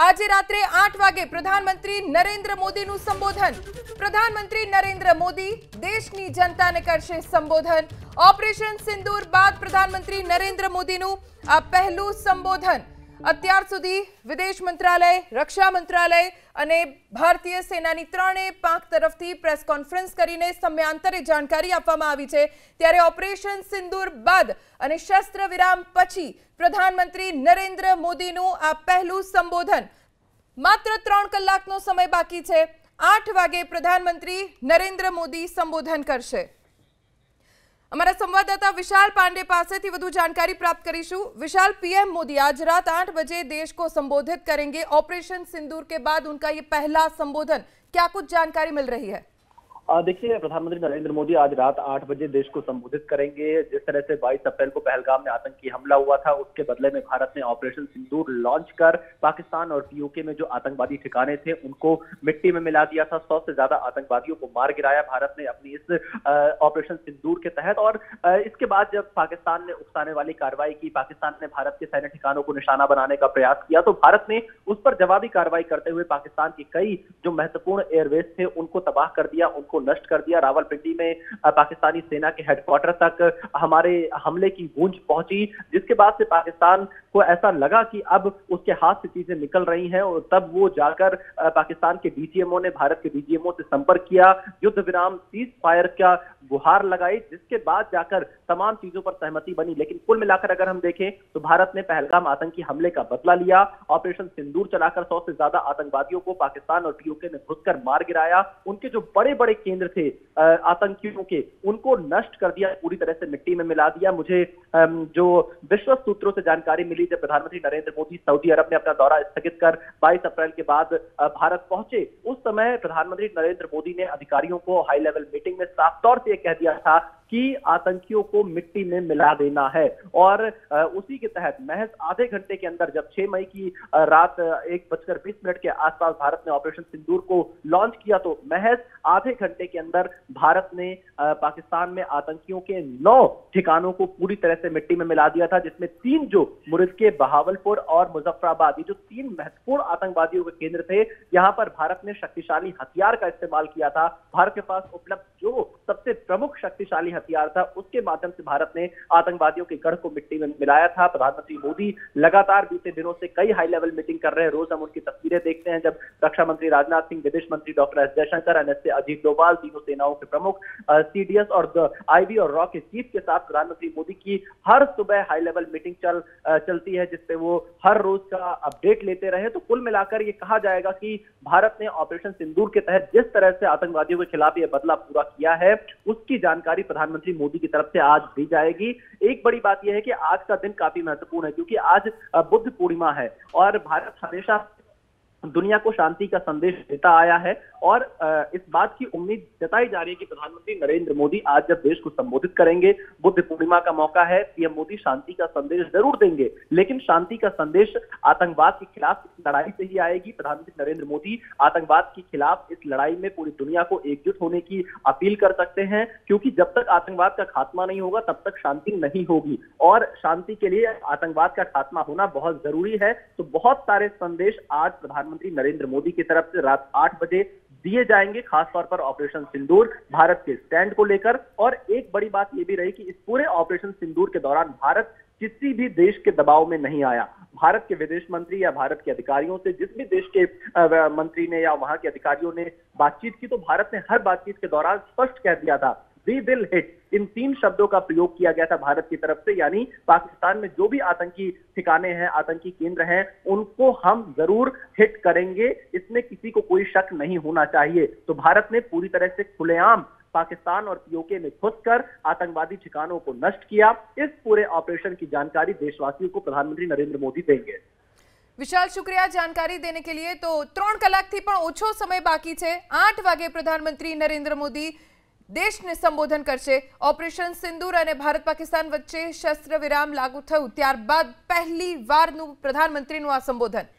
આજે રાત્રે 8 વાગે પ્રધાનમંત્રી નરેન્દ્ર મોદીનું સંબોધન। પ્રધાનમંત્રી નરેન્દ્ર મોદી દેશની જનતાને કરશે સંબોધન। ઓપરેશન સિંદૂર બાદ પ્રધાનમંત્રી નરેન્દ્ર મોદીનું આ પહેલું સંબોધન। અત્યાર સુધી વિદેશ મંત્રાલય, રક્ષા મંત્રાલય અને ભારતીય સેનાની ત્રણેય પાંખ તરફથી પ્રેસ કોન્ફરન્સ કરીને સમયાંતરે जानकारी આપવામાં આવી છે। ત્યારે ઓપરેશન સિંદૂર બાદ અને શસ્ત્ર વિરામ પછી પ્રધાનમંત્રી નરેન્દ્ર મોદીનું આ પહેલું સંબોધન। માત્ર 3 કલાકનો સમય બાકી છે। 8 વાગે પ્રધાનમંત્રી નરેન્દ્ર મોદી સંબોધન કરશે। हमारा संवाददाता विशाल पांडे पासेथी वधु जानकारी प्राप्त करीशु। विशाल, पीएम मोदी आज रात 8 बजे देश को संबोधित करेंगे। ऑपरेशन सिंदूर के बाद उनका ये पहला संबोधन, क्या कुछ जानकारी मिल रही है? देखिए, प्रधानमंत्री नरेंद्र मोदी आज रात 8 बजे देश को संबोधित करेंगे। जिस तरह से 22 अप्रैल को पहलगाम में आतंकी हमला हुआ था, उसके बदले में भारत ने ऑपरेशन सिंदूर लॉन्च कर पाकिस्तान और पीओके में जो आतंकवादी ठिकाने थे उनको मिट्टी में मिला दिया था। 100 से ज्यादा आतंकवादियों को मार गिराया भारत ने अपनी इस ऑपरेशन सिंदूर के तहत। और इसके बाद जब पाकिस्तान ने उकसाने वाली कार्रवाई की, पाकिस्तान ने भारत के सैन्य ठिकानों को निशाना बनाने का प्रयास किया, तो भारत ने उस पर जवाबी कार्रवाई करते हुए पाकिस्तान के कई जो महत्वपूर्ण एयरवेज थे उनको तबाह कर दिया, उनको नष्ट कर दिया। रावलपिंडी में पाकिस्तानी सेना के हेडक्वार्टर तक हमारे हमले की गूंज पहुंची, जिसके बाद से पाकिस्तान को ऐसा लगा कि अब उसके हाथ से चीजें निकल रही हैं। और तब वो जाकर पाकिस्तान के डीजीएमओ ने भारत के डीजीएमओ से संपर्क किया, युद्ध विराम, सीज फायर का गुहार लगाई, जिसके बाद जाकर तमाम चीजों पर सहमति बनी। लेकिन कुल मिलाकर अगर हम देखें तो भारत ने पहलगाम आतंकी हमले का बदला लिया। ऑपरेशन सिंदूर चलाकर 100 से ज्यादा आतंकवादियों को पाकिस्तान और पीओके ने घुसकर मार गिराया। उनके जो बड़े बड़े केंद्र थे आतंकियों के, उनको नष्ट कर दिया, पूरी तरह से मिट्टी में मिला दिया। मुझे जो विश्वस्त सूत्रों से जानकारी मिली, जब प्रधानमंत्री नरेंद्र मोदी सऊदी अरब में अपना दौरा स्थगित कर 22 अप्रैल के बाद भारत पहुंचे, उस समय प्रधानमंत्री नरेंद्र मोदी ने अधिकारियों को हाई लेवल मीटिंग में साफ तौर से कह दिया था कि आतंकियों को मिट्टी में मिला देना है। और उसी के तहत महज आधे घंटे के अंदर, जब 6 मई की रात 1:20 के आसपास भारत ने ऑपरेशन सिंदूर को लॉन्च किया, तो महज आधे घंटे के अंदर भारत ने पाकिस्तान में आतंकियों के 9 ठिकानों को पूरी तरह से मिट्टी में मिला दिया था, जिसमें 3 जो मुर्द के बहावलपुर और मुजफ्फराबाद, ये जो 3 महत्वपूर्ण आतंकवादियों के केंद्र थे, यहां पर भारत ने शक्तिशाली हथियार का इस्तेमाल किया था। भारत के पास उपलब्ध जो सबसे प्रमुख शक्तिशाली हथियार था, उसके माध्यम से भारत ने आतंकवादियों के गढ़ को मिट्टी में मिलाया था। प्रधानमंत्री मोदी लगातार बीते दिनों से कई हाई लेवल मीटिंग कर रहे हैं। रोज हम उनकी तस्वीरें देखते हैं, जब रक्षा मंत्री राजनाथ सिंह, विदेश मंत्री doctor S Jaishankar, NSA Ajit Doval, तीनों सेनाओं के प्रमुख, सीडीएस और आईबी और रॉ के चीफ के साथ प्रधानमंत्री मोदी की हर सुबह हाई लेवल मीटिंग चलती है, जिसपे वो हर रोज का अपडेट लेते रहे। तो कुल मिलाकर ये कहा जाएगा कि भारत ने ऑपरेशन सिंदूर के तहत जिस तरह से आतंकवादियों के खिलाफ ये बदला पूरा किया है, उसकी जानकारी प्रधानमंत्री मोदी की तरफ से आज दी जाएगी। एक बड़ी बात यह है कि आज का दिन काफी महत्वपूर्ण है, क्योंकि आज बुद्ध पूर्णिमा है और भारत हमेशा दुनिया को शांति का संदेश देता आया है। और इस बात की उम्मीद जताई जा रही है कि प्रधानमंत्री नरेंद्र मोदी आज जब देश को संबोधित करेंगे, बुद्ध पूर्णिमा का मौका है, पीएम मोदी शांति का संदेश जरूर देंगे, लेकिन शांति का संदेश आतंकवाद के खिलाफ इस लड़ाई से ही आएगी। प्रधानमंत्री नरेंद्र मोदी आतंकवाद के खिलाफ इस लड़ाई में पूरी दुनिया को एकजुट होने की अपील कर सकते हैं, क्योंकि जब तक आतंकवाद का खात्मा नहीं होगा तब तक शांति नहीं होगी। और शांति के लिए आतंकवाद का खात्मा होना बहुत जरूरी है। तो बहुत सारे संदेश आज प्रधानमंत्री नरेंद्र मोदी की तरफ से रात 8 बजे दिए जाएंगे, खासतौर पर ऑपरेशन सिंदूर, भारत के स्टैंड को लेकर। और एक बड़ी बात यह भी रही कि इस पूरे ऑपरेशन सिंदूर के दौरान भारत किसी भी देश के दबाव में नहीं आया। भारत के विदेश मंत्री या भारत के अधिकारियों से जिस भी देश के मंत्री ने या वहां के अधिकारियों ने बातचीत की, तो भारत ने हर बातचीत के दौरान स्पष्ट कह दिया था, वी विल हिट। इन 3 शब्दों का प्रयोग किया गया था भारत की तरफ से, यानी पाकिस्तान में जो भी आतंकी ठिकाने हैं, आतंकी केंद्र हैं, उनको हम जरूर हिट करेंगे, इसमें किसी को कोई शक नहीं होना चाहिए। तो भारत ने पूरी तरह से खुलेआम पाकिस्तान और पीओके में घुसकर आतंकवादी ठिकानों को नष्ट किया। इस पूरे ऑपरेशन की जानकारी देशवासियों को प्रधानमंत्री नरेंद्र मोदी देंगे। विशाल, शुक्रिया जानकारी देने के लिए। तो 3 કલાકથી પણ ઓછો સમય બાકી છે। 8 વાગે પ્રધાનમંત્રી નરેન્દ્ર મોદી દેશને સંબોધન કરશે। ઓપરેશન સિંદૂર અને ભારત પાકિસ્તાન વચ્ચે શસ્ત્ર વિરામ લાગુ થયું ત્યારબાદ પહેલી વારનું પ્રધાનમંત્રીનું આ સંબોધન।